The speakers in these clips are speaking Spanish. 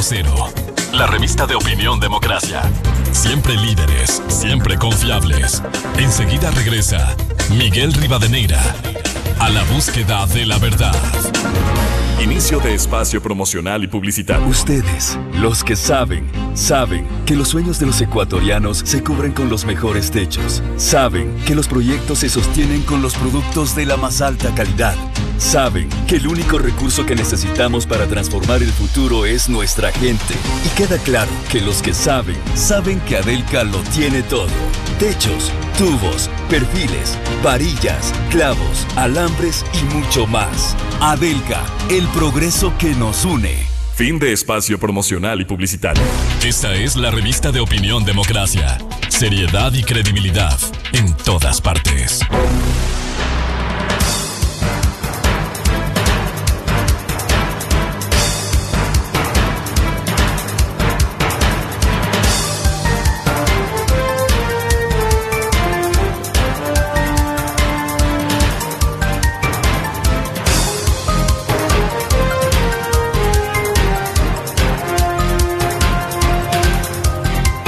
Vocero, la revista de opinión Democracia. Siempre líderes, siempre confiables. Enseguida regresa Miguel Rivadeneira a la búsqueda de la verdad. Inicio de espacio promocional y publicitario. Ustedes, los que saben que los sueños de los ecuatorianos se cubren con los mejores techos. Saben que los proyectos se sostienen con los productos de la más alta calidad. Saben que el único recurso que necesitamos para transformar el futuro es nuestra gente. Y queda claro que los que saben que Adelca lo tiene todo. Techos, tubos, perfiles, varillas, clavos, alambres y mucho más. Adelca, el progreso que nos une. Fin de espacio promocional y publicitario. Esta es la revista de opinión Democracia. Seriedad y credibilidad en todas partes.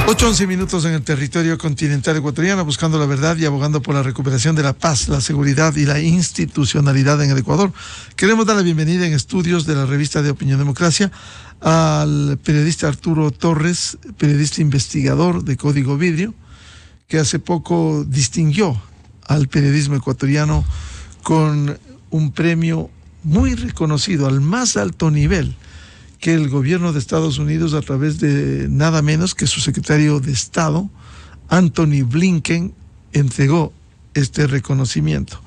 Ocho, 11 minutos en el territorio continental ecuatoriano, buscando la verdad y abogando por la recuperación de la paz, la seguridad y la institucionalidad en el Ecuador. Queremos dar la bienvenida en estudios de la revista de Opinión Democracia al periodista Arturo Torres, periodista investigador de Código Vidrio, que hace poco distinguió al periodismo ecuatoriano con un premio muy reconocido, al más alto nivel, que el gobierno de Estados Unidos, a través de nada menos que su secretario de Estado, Anthony Blinken, entregó este reconocimiento.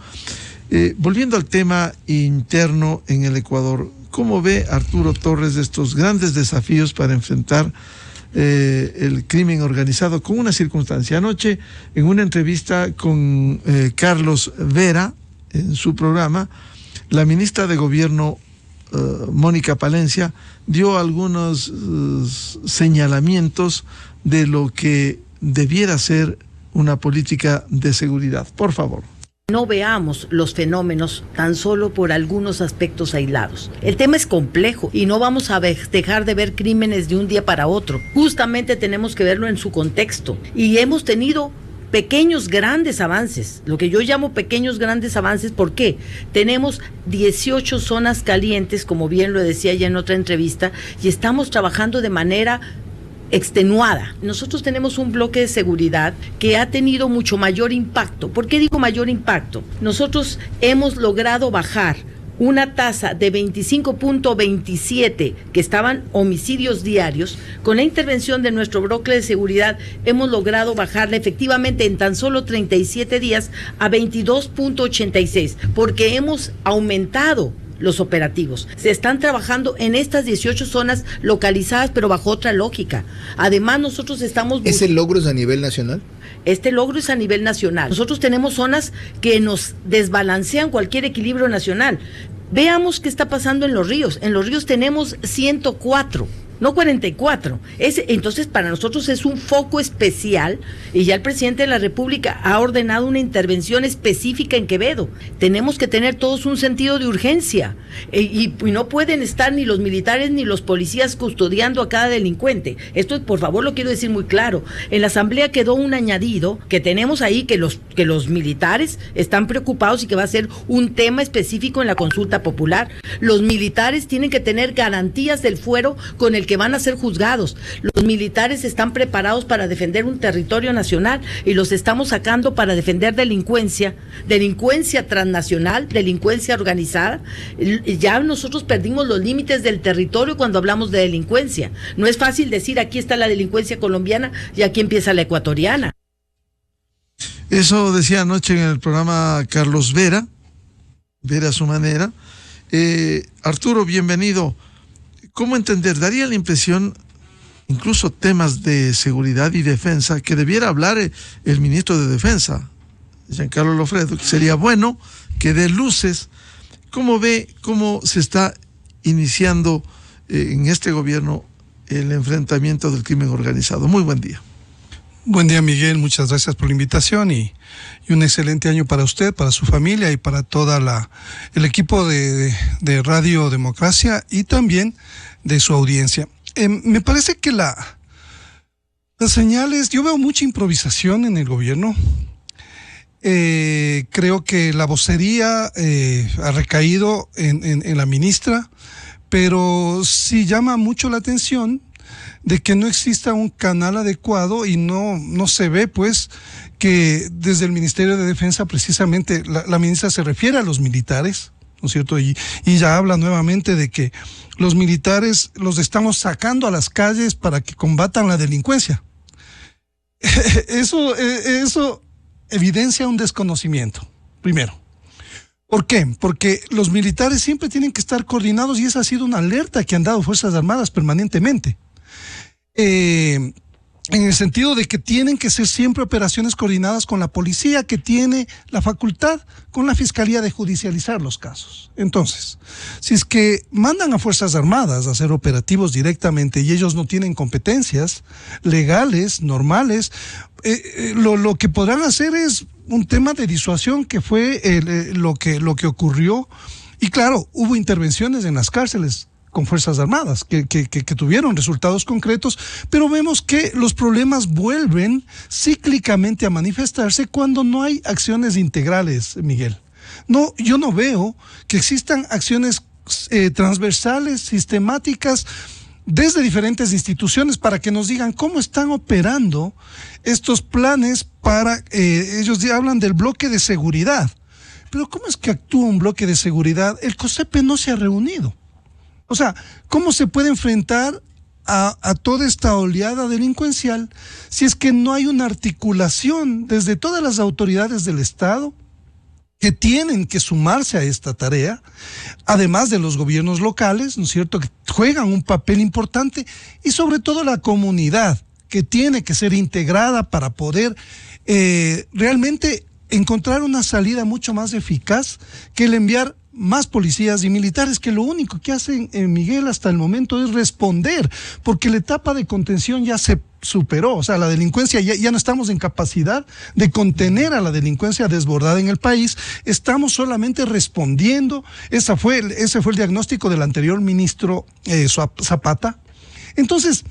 Volviendo al tema interno en el Ecuador, ¿cómo ve Arturo Torres estos grandes desafíos para enfrentar el crimen organizado con una circunstancia? Anoche, en una entrevista con Carlos Vera, en su programa, la ministra de Gobierno, Mónica Palencia, dio algunos señalamientos de lo que debiera ser una política de seguridad. Por favor. No veamos los fenómenos tan solo por algunos aspectos aislados. El tema es complejo y no vamos a dejar de ver crímenes de un día para otro. Justamente tenemos que verlo en su contexto. Y hemos tenido pequeños grandes avances, lo que yo llamo pequeños grandes avances. ¿Por qué? Tenemos 18 zonas calientes, como bien lo decía ya en otra entrevista, y estamos trabajando de manera extenuada. Nosotros tenemos un bloque de seguridad que ha tenido mucho mayor impacto. ¿Por qué digo mayor impacto? Nosotros hemos logrado bajar una tasa de 25.27 que estaban homicidios diarios. Con la intervención de nuestro bloque de seguridad hemos logrado bajarla efectivamente en tan solo 37 días a 22.86, porque hemos aumentado los operativos. Se están trabajando en estas 18 zonas localizadas, pero bajo otra lógica. Además, nosotros estamos... ¿Ese logro es a nivel nacional? Este logro es a nivel nacional. Nosotros tenemos zonas que nos desbalancean cualquier equilibrio nacional. Veamos qué está pasando en los ríos. En los ríos tenemos 104, no 44. Entonces, para nosotros es un foco especial, y ya el presidente de la República ha ordenado una intervención específica en Quevedo. Tenemos que tener todos un sentido de urgencia, y no pueden estar ni los militares ni los policías custodiando a cada delincuente. Esto, por favor, lo quiero decir muy claro. En la Asamblea quedó un añadido que tenemos ahí, que los militares están preocupados y que va a ser un tema específico en la consulta popular. Los militares tienen que tener garantías del fuero con el que van a ser juzgados. Los militares están preparados para defender un territorio nacional y los estamos sacando para defender delincuencia transnacional, delincuencia organizada. Ya nosotros perdimos los límites del territorio cuando hablamos de delincuencia. No es fácil decir aquí está la delincuencia colombiana y aquí empieza la ecuatoriana. Eso decía anoche en el programa Carlos Vera a su manera. Arturo, bienvenido. ¿Cómo entender? Daría la impresión, incluso temas de seguridad y defensa, que debiera hablar el ministro de Defensa, Giancarlo Lofredo, que sería bueno que dé luces. ¿Cómo ve cómo se está iniciando en este gobierno el enfrentamiento del crimen organizado? Muy buen día. Buen día, Miguel, muchas gracias por la invitación y un excelente año para usted, para su familia y para toda el equipo de Radio Democracia y también de su audiencia. Me parece que las señales, yo veo mucha improvisación en el gobierno. Creo que la vocería ha recaído en la ministra, pero sí llama mucho la atención de que no exista un canal adecuado y no se ve pues que desde el Ministerio de Defensa precisamente la ministra se refiere a los militares, ¿no es cierto? Y ya habla nuevamente de que los militares los estamos sacando a las calles para que combatan la delincuencia. Eso evidencia un desconocimiento, primero. ¿Por qué? Porque los militares siempre tienen que estar coordinados y esa ha sido una alerta que han dado Fuerzas Armadas permanentemente. En el sentido de que tienen que ser siempre operaciones coordinadas con la policía, que tiene la facultad con la Fiscalía de judicializar los casos. Entonces, si es que mandan a Fuerzas Armadas a hacer operativos directamente y ellos no tienen competencias legales, normales, lo que podrán hacer es un tema de disuasión, que fue lo que ocurrió. Y claro, hubo intervenciones en las cárceles con Fuerzas Armadas, que tuvieron resultados concretos, pero vemos que los problemas vuelven cíclicamente a manifestarse cuando no hay acciones integrales, Miguel. No, yo no veo que existan acciones transversales, sistemáticas, desde diferentes instituciones para que nos digan cómo están operando estos planes para, ellos hablan del bloque de seguridad, pero ¿cómo es que actúa un bloque de seguridad? El COSEPE no se ha reunido. O sea, ¿cómo se puede enfrentar a toda esta oleada delincuencial si es que no hay una articulación desde todas las autoridades del Estado que tienen que sumarse a esta tarea, además de los gobiernos locales, ¿no es cierto?, que juegan un papel importante, y sobre todo la comunidad, que tiene que ser integrada para poder realmente encontrar una salida mucho más eficaz que el enviar más policías y militares, que lo único que hacen, Miguel, hasta el momento es responder, porque la etapa de contención ya se superó. O sea, la delincuencia, ya no estamos en capacidad de contener a la delincuencia desbordada en el país, estamos solamente respondiendo. Ese fue el diagnóstico del anterior ministro Zapata. Entonces,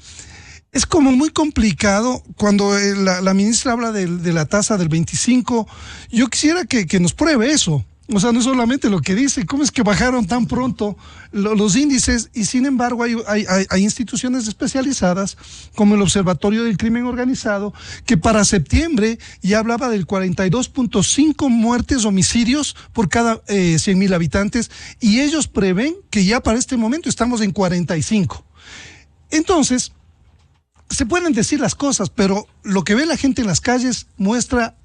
es como muy complicado cuando la ministra habla de la tasa del 25. Yo quisiera que nos pruebe eso. O sea, no solamente lo que dice, cómo es que bajaron tan pronto los índices, y sin embargo hay instituciones especializadas como el Observatorio del Crimen Organizado, que para septiembre ya hablaba del 42.5 muertes, homicidios por cada 100,000 habitantes, y ellos prevén que ya para este momento estamos en 45. Entonces, se pueden decir las cosas, pero lo que ve la gente en las calles muestra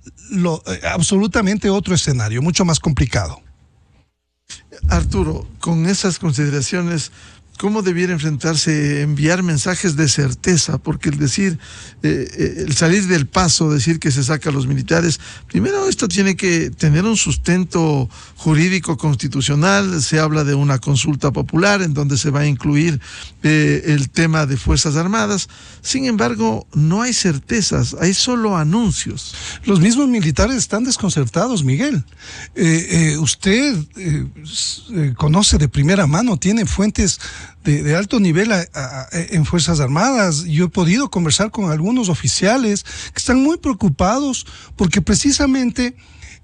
absolutamente otro escenario, mucho más complicado. Arturo, con esas consideraciones, ¿cómo debiera enfrentarse, enviar mensajes de certeza? Porque el decir, el salir del paso, decir que se saca a los militares, primero esto tiene que tener un sustento jurídico constitucional. Se habla de una consulta popular en donde se va a incluir el tema de Fuerzas Armadas. Sin embargo, no hay certezas, hay solo anuncios. Los mismos militares están desconcertados, Miguel. Usted conoce de primera mano, tiene fuentes de alto nivel en Fuerzas Armadas. Yo he podido conversar con algunos oficiales que están muy preocupados porque precisamente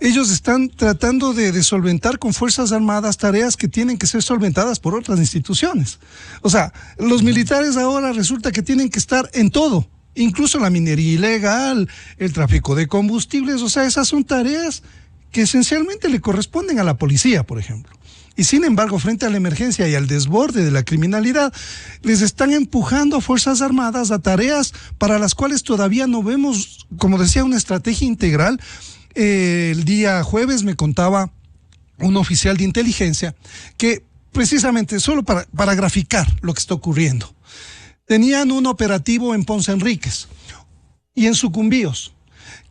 ellos están tratando de solventar con Fuerzas Armadas tareas que tienen que ser solventadas por otras instituciones. O sea, los militares ahora resulta que tienen que estar en todo, incluso la minería ilegal, el tráfico de combustibles. O sea, esas son tareas que esencialmente le corresponden a la policía, por ejemplo. Y sin embargo, frente a la emergencia y al desborde de la criminalidad, les están empujando a Fuerzas Armadas a tareas para las cuales todavía no vemos, como decía, una estrategia integral. El día jueves me contaba un oficial de inteligencia que precisamente, solo para graficar lo que está ocurriendo, tenían un operativo en Ponce Enríquez y en Sucumbíos.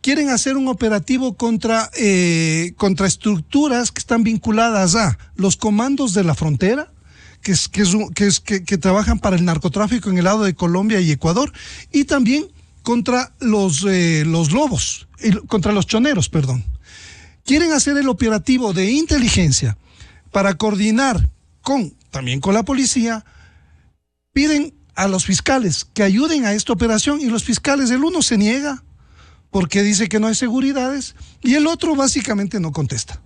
Quieren hacer un operativo contra estructuras que están vinculadas a los comandos de la frontera, que trabajan para el narcotráfico en el lado de Colombia y Ecuador, y también contra los lobos, contra los choneros, perdón. Quieren hacer el operativo de inteligencia para coordinar también con la policía. Piden a los fiscales que ayuden a esta operación, y los fiscales, el uno se niega porque dice que no hay seguridades y el otro básicamente no contesta.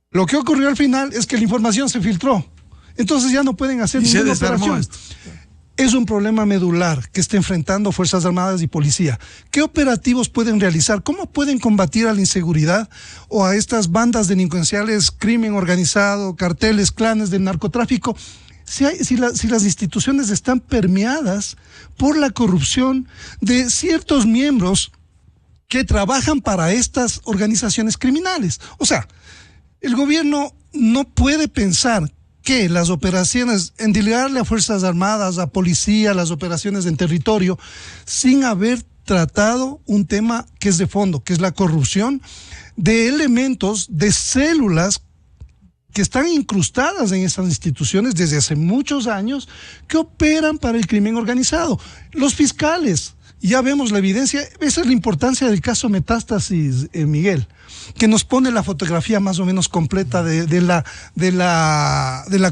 Lo que ocurrió al final es que la información se filtró, entonces ya no pueden hacer ninguna operación. Es un problema medular que está enfrentando Fuerzas Armadas y Policía. ¿Qué operativos pueden realizar? ¿Cómo pueden combatir a la inseguridad o a estas bandas delincuenciales, crimen organizado, carteles, clanes del narcotráfico? Si las instituciones están permeadas por la corrupción de ciertos miembros que trabajan para estas organizaciones criminales. O sea, el gobierno no puede pensar que las operaciones, endilgarle a Fuerzas Armadas, a Policía, las operaciones en territorio, sin haber tratado un tema que es de fondo, que es la corrupción de elementos, de células que están incrustadas en estas instituciones desde hace muchos años, que operan para el crimen organizado. Los fiscales, ya vemos la evidencia, esa es la importancia del caso Metástasis, Miguel, que nos pone la fotografía más o menos completa de la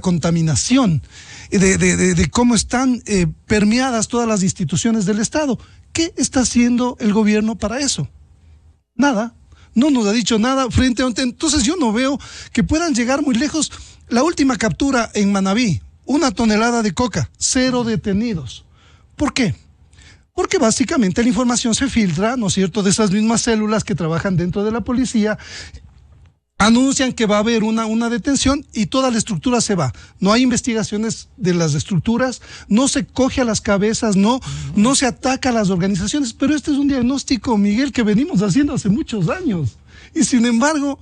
contaminación, de cómo están permeadas todas las instituciones del Estado. ¿Qué está haciendo el gobierno para eso? Nada. No nos ha dicho nada frente a... Entonces yo no veo que puedan llegar muy lejos. La última captura en Manabí, 1 tonelada de coca, 0 detenidos. ¿Por qué? Porque básicamente la información se filtra, ¿no es cierto?, de esas mismas células que trabajan dentro de la policía, anuncian que va a haber una detención y toda la estructura se va. No hay investigaciones de las estructuras, no se coge a las cabezas, no se ataca a las organizaciones, pero este es un diagnóstico, Miguel, que venimos haciendo hace muchos años. Y sin embargo,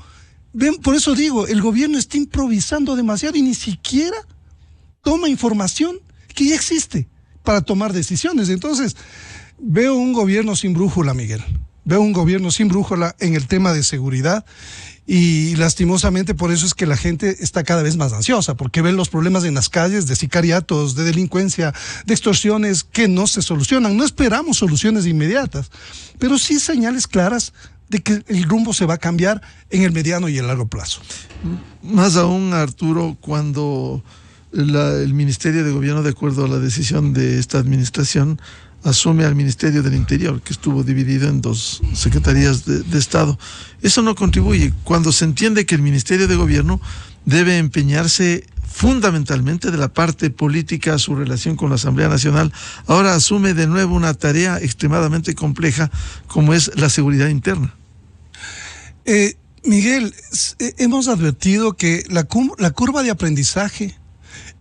por eso digo, el gobierno está improvisando demasiado y ni siquiera toma información que ya existe para tomar decisiones. Entonces, veo un gobierno sin brújula, Miguel. Veo un gobierno sin brújula en el tema de seguridad. Y lastimosamente por eso es que la gente está cada vez más ansiosa, porque ven los problemas en las calles de sicariatos, de delincuencia, de extorsiones que no se solucionan. No esperamos soluciones inmediatas, pero sí señales claras de que el rumbo se va a cambiar en el mediano y el largo plazo. Más aún, Arturo, cuando el Ministerio de Gobierno, de acuerdo a la decisión de esta administración, asume al Ministerio del Interior, que estuvo dividido en 2 secretarías de Estado. Eso no contribuye. Cuando se entiende que el Ministerio de Gobierno debe empeñarse fundamentalmente de la parte política, su relación con la Asamblea Nacional, ahora asume de nuevo una tarea extremadamente compleja como es la seguridad interna. Miguel, hemos advertido que la curva de aprendizaje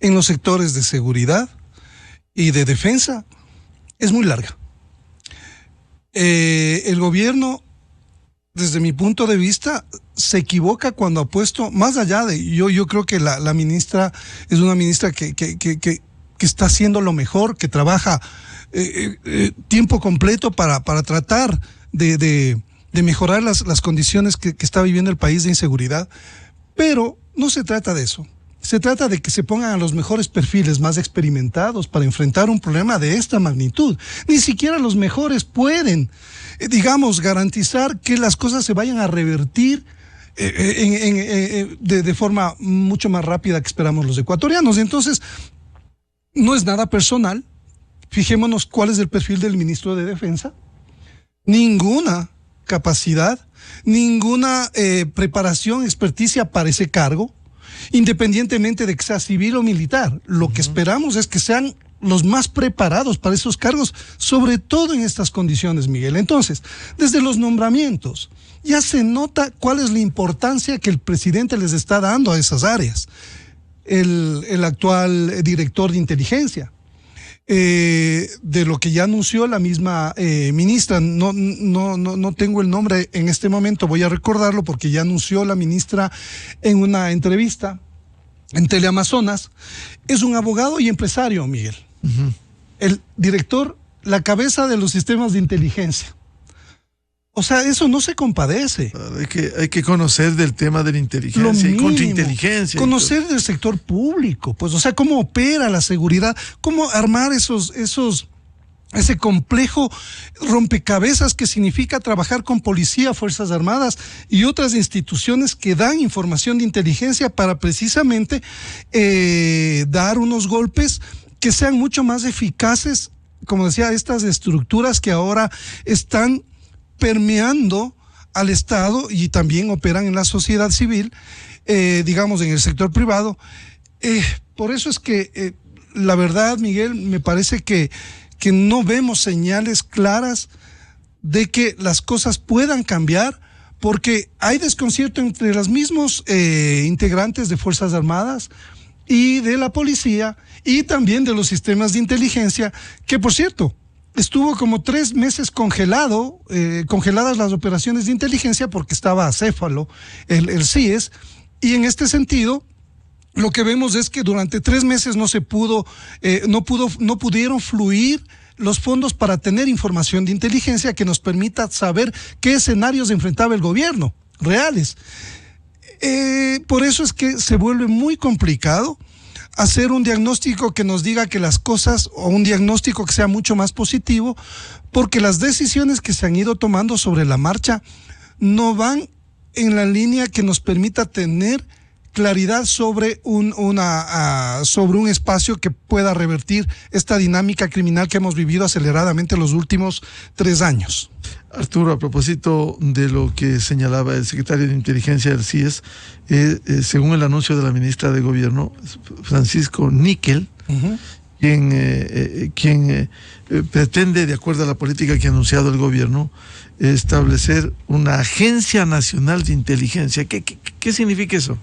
en los sectores de seguridad y de defensa es muy larga. El gobierno, desde mi punto de vista, se equivoca cuando ha puesto, más allá de, yo creo que la ministra es una ministra que está haciendo lo mejor, que trabaja tiempo completo para tratar de mejorar las condiciones que está viviendo el país de inseguridad, pero no se trata de eso. Se trata de que se pongan a los mejores perfiles más experimentados para enfrentar un problema de esta magnitud. Ni siquiera los mejores pueden, garantizar que las cosas se vayan a revertir de forma mucho más rápida que esperamos los ecuatorianos. Entonces, no es nada personal. Fijémonos cuál es el perfil del ministro de Defensa. Ninguna capacidad, ninguna preparación, experticia para ese cargo, independientemente de que sea civil o militar. Lo que esperamos es que sean los más preparados para esos cargos, sobre todo en estas condiciones, Miguel. Entonces, desde los nombramientos, ya se nota cuál es la importancia que el presidente les está dando a esas áreas. El actual director de inteligencia, de lo que ya anunció la misma ministra, no tengo el nombre en este momento, voy a recordarlo porque ya anunció la ministra en una entrevista en Teleamazonas, es un abogado y empresario, Miguel. Uh-huh. El director, la cabeza de los sistemas de inteligencia. O sea, eso no se compadece. Hay que conocer del tema de la inteligencia y contrainteligencia. Conocer del sector público, pues, o sea, cómo opera la seguridad, cómo armar ese complejo rompecabezas que significa trabajar con policía, Fuerzas Armadas y otras instituciones que dan información de inteligencia para precisamente dar unos golpes que sean mucho más eficaces, como decía, estas estructuras que ahora están permeando al Estado y también operan en la sociedad civil, digamos en el sector privado. Por eso es que la verdad, Miguel, me parece que no vemos señales claras de que las cosas puedan cambiar, porque hay desconcierto entre los mismos integrantes de Fuerzas Armadas y de la policía y también de los sistemas de inteligencia, que por cierto, estuvo como 3 meses congeladas las operaciones de inteligencia porque estaba acéfalo el CIES, y en este sentido lo que vemos es que durante 3 meses no pudieron fluir los fondos para tener información de inteligencia que nos permita saber qué escenarios enfrentaba el gobierno reales. Por eso es que se vuelve muy complicado hacer un diagnóstico que nos diga que las cosas, o un diagnóstico que sea mucho más positivo, porque las decisiones que se han ido tomando sobre la marcha no van en la línea que nos permita tener claridad sobre sobre un espacio que pueda revertir esta dinámica criminal que hemos vivido aceleradamente los últimos 3 años. Arturo, a propósito de lo que señalaba el secretario de Inteligencia del CIES, según el anuncio de la ministra de Gobierno, Francisco Níquel, quien pretende, de acuerdo a la política que ha anunciado el gobierno, establecer una agencia nacional de inteligencia. ¿Qué significa eso?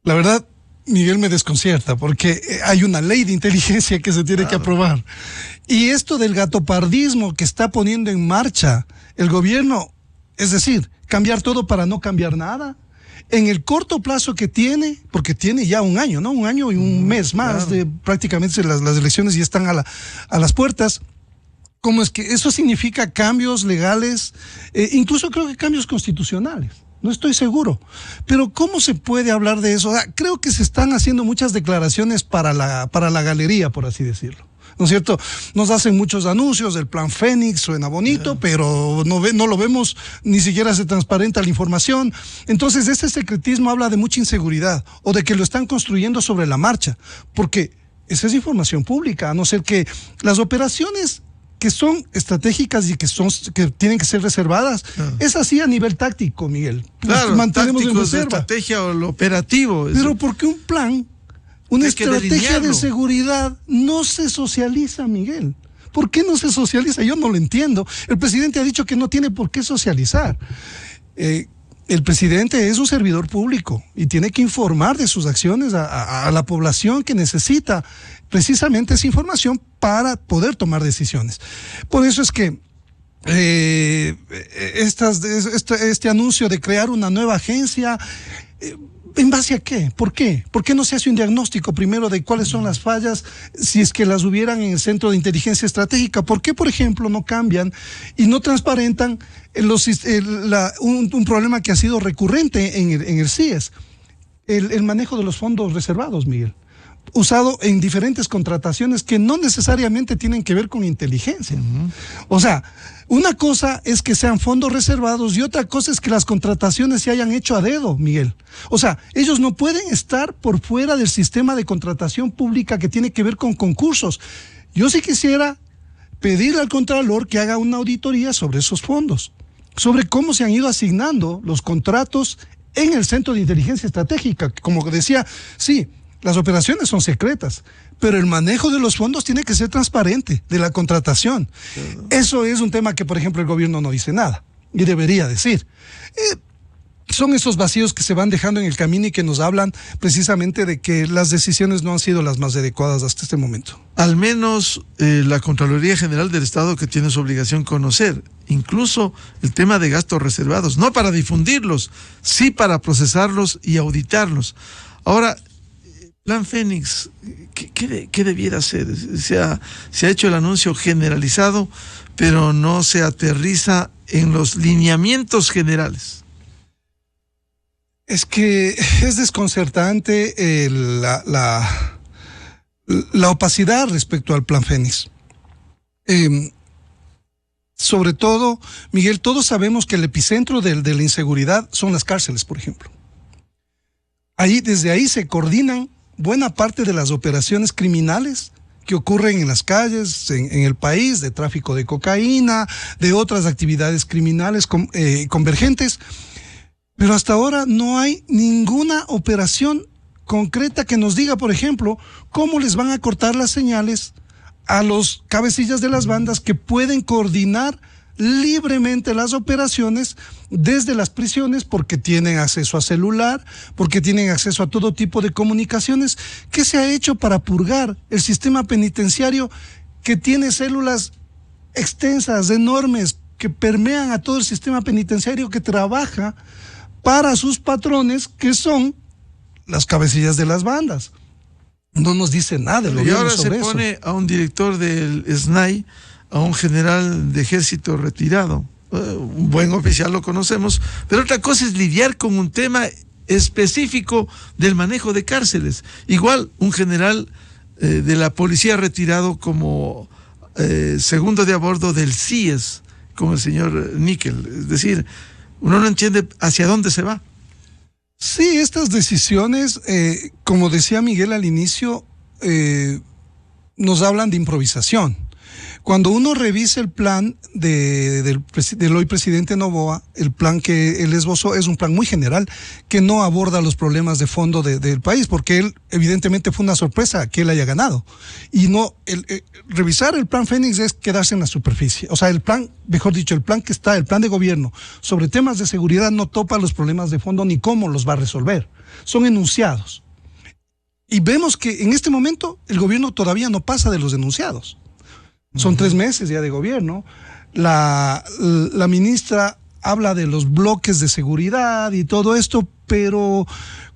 La verdad, Miguel, me desconcierta porque hay una ley de inteligencia que se tiene que aprobar. Y esto del gatopardismo que está poniendo en marcha el gobierno, es decir, cambiar todo para no cambiar nada, en el corto plazo que tiene, porque tiene ya 1 año, ¿no? 1 año y 1 mes más, de prácticamente las elecciones ya están a las puertas. ¿Cómo es que eso significa cambios legales, incluso creo que cambios constitucionales? No estoy seguro, pero ¿cómo se puede hablar de eso? Creo que se están haciendo muchas declaraciones para la galería, por así decirlo, ¿no es cierto? Nos hacen muchos anuncios, el plan Fénix suena bonito, pero no lo vemos, ni siquiera se transparenta la información. Entonces ese secretismo habla de mucha inseguridad, o de que lo están construyendo sobre la marcha, porque esa es información pública, a no ser que las operaciones que son estratégicas y que tienen que ser reservadas, es así a nivel táctico, Miguel. Claro, mantenemos en reserva. Estrategia o lo operativo. Pero porque un plan, una estrategia de seguridad no se socializa, Miguel. ¿Por qué no se socializa? Yo no lo entiendo. El presidente ha dicho que no tiene por qué socializar. El presidente es un servidor público y tiene que informar de sus acciones a la población que necesita precisamente esa información para poder tomar decisiones. Por eso es que este anuncio de crear una nueva agencia, ¿en base a qué? ¿Por qué? ¿Por qué no se hace un diagnóstico primero de cuáles son las fallas, si es que las hubieran en el Centro de Inteligencia Estratégica? ¿Por qué, por ejemplo, no cambian y no transparentan un problema que ha sido recurrente en el CIES? El manejo de los fondos reservados, Miguel, usado en diferentes contrataciones que no necesariamente tienen que ver con inteligencia. O sea, una cosa es que sean fondos reservados y otra cosa es que las contrataciones se hayan hecho a dedo, Miguel. O sea, ellos no pueden estar por fuera del sistema de contratación pública que tiene que ver con concursos. Yo sí quisiera pedirle al Contralor que haga una auditoría sobre esos fondos, sobre cómo se han ido asignando los contratos en el Centro de Inteligencia Estratégica. Como decía, sí, las operaciones son secretas, pero el manejo de los fondos tiene que ser transparente, de la contratación. Eso es un tema que, por ejemplo, el gobierno no dice nada, y debería decir. Son esos vacíos que se van dejando en el camino y que nos hablan precisamente de que las decisiones no han sido las más adecuadas hasta este momento. Al menos la Contraloría General del Estado, que tiene su obligación conocer, incluso el tema de gastos reservados, no para difundirlos, sí para procesarlos y auditarlos. Ahora, Plan Fénix, ¿qué debiera ser? Se ha hecho el anuncio generalizado, pero no se aterriza en los lineamientos generales. Es que es desconcertante la opacidad respecto al Plan Fénix. Sobre todo, Miguel, todos sabemos que el epicentro de la inseguridad son las cárceles, por ejemplo. Desde ahí se coordinan buena parte de las operaciones criminales que ocurren en las calles, en el país, de tráfico de cocaína, de otras actividades criminales convergentes, pero hasta ahora no hay ninguna operación concreta que nos diga, por ejemplo, cómo les van a cortar las señales a los cabecillas de las bandas que pueden coordinar libremente las operaciones desde las prisiones, porque tienen acceso a celular, porque tienen acceso a todo tipo de comunicaciones. ¿Qué se ha hecho para purgar el sistema penitenciario que tiene células extensas, enormes, que permean a todo el sistema penitenciario, que trabaja para sus patrones, que son las cabecillas de las bandas? No nos dice nada el gobierno sobre eso. Y ahora se pone a un director del SNAI, a un general de ejército retirado, un buen oficial, lo conocemos, pero otra cosa es lidiar con un tema específico del manejo de cárceles. Igual un general de la policía retirado como segundo de a bordo del CIES, como el señor Níquel. Es decir, uno no entiende hacia dónde se va. Sí, estas decisiones, como decía Miguel al inicio, nos hablan de improvisación. Cuando uno revisa el plan del hoy presidente Noboa, el plan que él esbozó es un plan muy general que no aborda los problemas de fondo del país, porque él evidentemente fue una sorpresa que él haya ganado. Y no, revisar el plan Fénix es quedarse en la superficie. O sea, el plan, mejor dicho, el plan de gobierno sobre temas de seguridad no topa los problemas de fondo ni cómo los va a resolver. Son enunciados. Y vemos que en este momento el gobierno todavía no pasa de los enunciados. Son 3 meses ya de gobierno. La ministra habla de los bloques de seguridad y todo esto, pero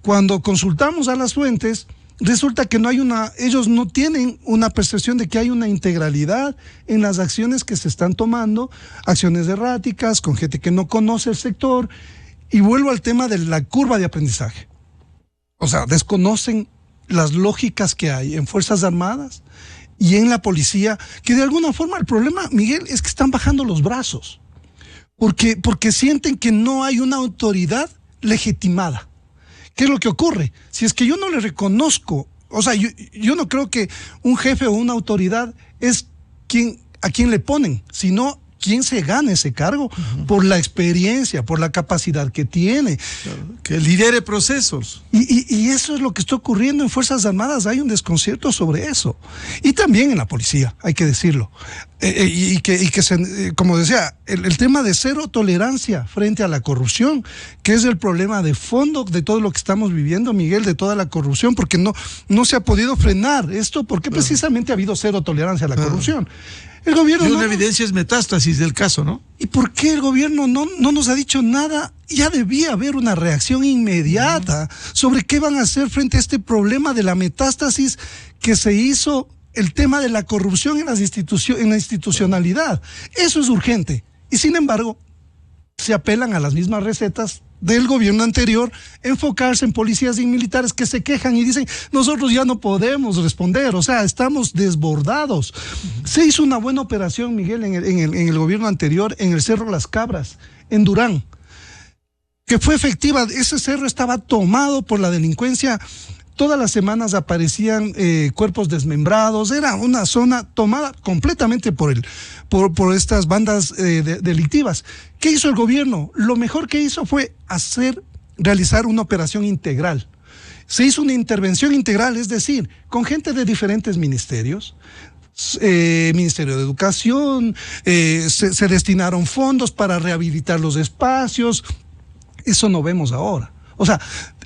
cuando consultamos a las fuentes, resulta que ellos no tienen una percepción de que hay una integralidad en las acciones que se están tomando, acciones erráticas, con gente que no conoce el sector. Y vuelvo al tema de la curva de aprendizaje. O sea, desconocen las lógicas que hay en Fuerzas Armadas y en la policía, que de alguna forma el problema, Miguel, es que están bajando los brazos, porque sienten que no hay una autoridad legitimada. ¿Qué es lo que ocurre? Si es que yo no le reconozco, o sea, yo no creo que un jefe o una autoridad es a quien le ponen, sino quién se gana ese cargo por la experiencia, por la capacidad que tiene. Claro, que lidere procesos. Y eso es lo que está ocurriendo en Fuerzas Armadas. Hay un desconcierto sobre eso. Y también en la policía, hay que decirlo. Como decía, el tema de cero tolerancia frente a la corrupción, que es el problema de fondo de todo lo que estamos viviendo, Miguel, de toda la corrupción, porque no se ha podido frenar esto, porque precisamente ha habido cero tolerancia a la corrupción. El gobierno y una evidencia es metástasis del caso, ¿no? ¿Y por qué el gobierno no nos ha dicho nada? Ya debía haber una reacción inmediata sobre qué van a hacer frente a este problema de la metástasis que se hizo, el tema de la corrupción en la institucionalidad. Eso es urgente. Y sin embargo, se apelan a las mismas recetas del gobierno anterior, enfocarse en policías y militares que se quejan y dicen, nosotros ya no podemos responder, o sea, estamos desbordados. Se hizo una buena operación, Miguel, en el gobierno anterior, en el Cerro Las Cabras, en Durán, que fue efectiva. Ese cerro estaba tomado por la delincuencia. Todas las semanas aparecían cuerpos desmembrados. Era una zona tomada completamente por estas bandas delictivas. ¿Qué hizo el gobierno? Lo mejor que hizo fue realizar una operación integral. Se hizo una intervención integral, es decir, con gente de diferentes ministerios. Ministerio de Educación, se destinaron fondos para rehabilitar los espacios. Eso no vemos ahora. O sea,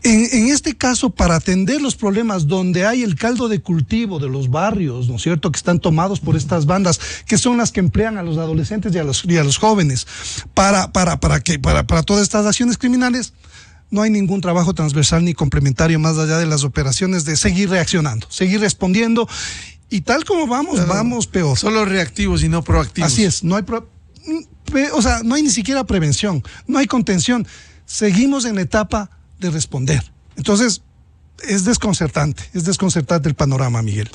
en este caso, para atender los problemas donde hay el caldo de cultivo de los barrios, ¿no es cierto?, que están tomados por estas bandas, que son las que emplean a los adolescentes y a los jóvenes para todas estas acciones criminales, no hay ningún trabajo transversal ni complementario más allá de las operaciones de seguir reaccionando, seguir respondiendo, y tal como vamos peor. Solo reactivos y no proactivos. Así es, no hay ni siquiera prevención, no hay contención. Seguimos en la etapa de responder. Entonces, es desconcertante el panorama, Miguel.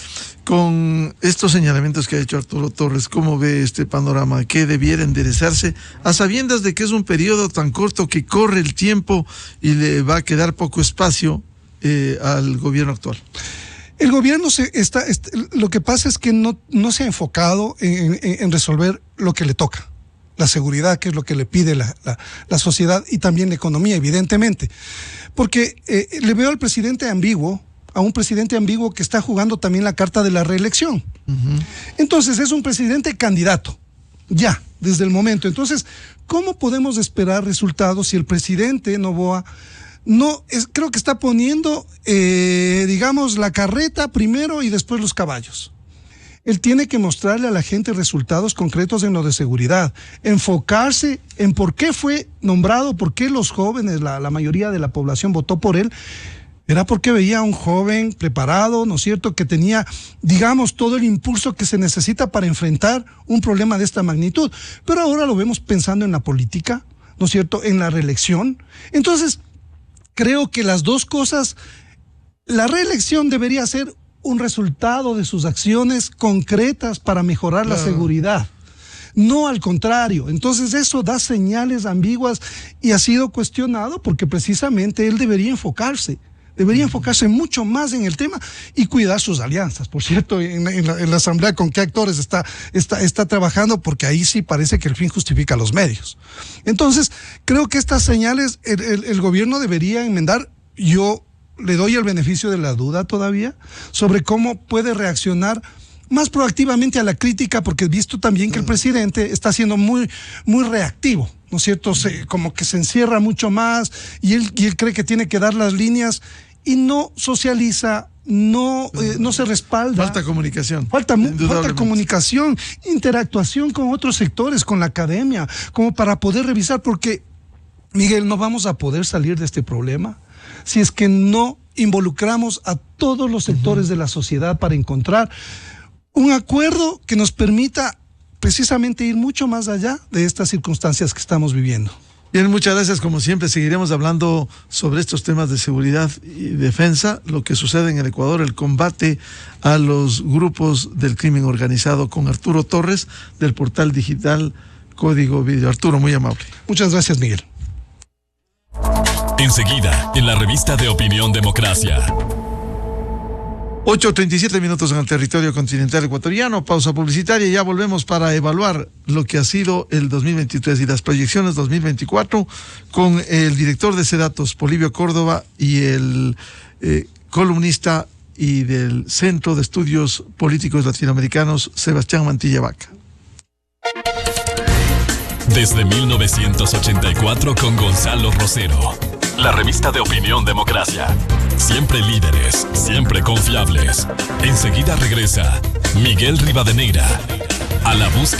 Con estos señalamientos que ha hecho Arturo Torres, ¿cómo ve este panorama? ¿Qué debiera enderezarse a sabiendas de que es un periodo tan corto que corre el tiempo y le va a quedar poco espacio al gobierno actual? El gobierno lo que pasa es que no se ha enfocado en resolver lo que le toca. La seguridad, que es lo que le pide la sociedad, y también la economía, evidentemente. Porque le veo al presidente ambiguo, a un presidente ambiguo que está jugando también la carta de la reelección. Uh-huh. Entonces es un presidente candidato, ya, desde el momento. Entonces, ¿cómo podemos esperar resultados si el presidente Noboa creo que está poniendo, digamos, la carreta primero y después los caballos? Él tiene que mostrarle a la gente resultados concretos en lo de seguridad, enfocarse en por qué fue nombrado, por qué los jóvenes, la mayoría de la población votó por él. Era porque veía a un joven preparado, ¿no es cierto?, que tenía, digamos, todo el impulso que se necesita para enfrentar un problema de esta magnitud. Pero ahora lo vemos pensando en la política, ¿no es cierto?, en la reelección. Entonces, creo que las dos cosas, la reelección debería ser un resultado de sus acciones concretas para mejorar la seguridad. No al contrario. Entonces eso da señales ambiguas y ha sido cuestionado porque precisamente él debería enfocarse mucho más en el tema y cuidar sus alianzas. Por cierto, en la asamblea, ¿con qué actores está trabajando? Porque ahí sí parece que el fin justifica los medios. Entonces, creo que estas señales el gobierno debería enmendar. Yo le doy el beneficio de la duda todavía sobre cómo puede reaccionar más proactivamente a la crítica, porque he visto también que el presidente está siendo muy, muy reactivo, ¿no es cierto? Como que se encierra mucho más y él cree que tiene que dar las líneas y no socializa, no se respalda. Falta comunicación. Falta comunicación, interactuación con otros sectores, con la academia, como para poder revisar, porque, Miguel, no vamos a poder salir de este problema si es que no involucramos a todos los sectores de la sociedad para encontrar un acuerdo que nos permita precisamente ir mucho más allá de estas circunstancias que estamos viviendo. Bien, muchas gracias. Como siempre, seguiremos hablando sobre estos temas de seguridad y defensa, lo que sucede en el Ecuador, el combate a los grupos del crimen organizado, con Arturo Torres, del portal digital Código Video. Arturo, muy amable. Muchas gracias, Miguel. Enseguida, en la revista de Opinión Democracia. 8:37 minutos en el territorio continental ecuatoriano, pausa publicitaria y ya volvemos para evaluar lo que ha sido el 2023 y las proyecciones 2024 con el director de CEDATOS, Polibio Córdoba, y el columnista y del Centro de Estudios Políticos Latinoamericanos, Sebastián Mantilla Vaca. Desde 1984 con Gonzalo Rosero. La revista de Opinión Democracia. Siempre líderes, siempre confiables. Enseguida regresa Miguel Rivadeneira a la búsqueda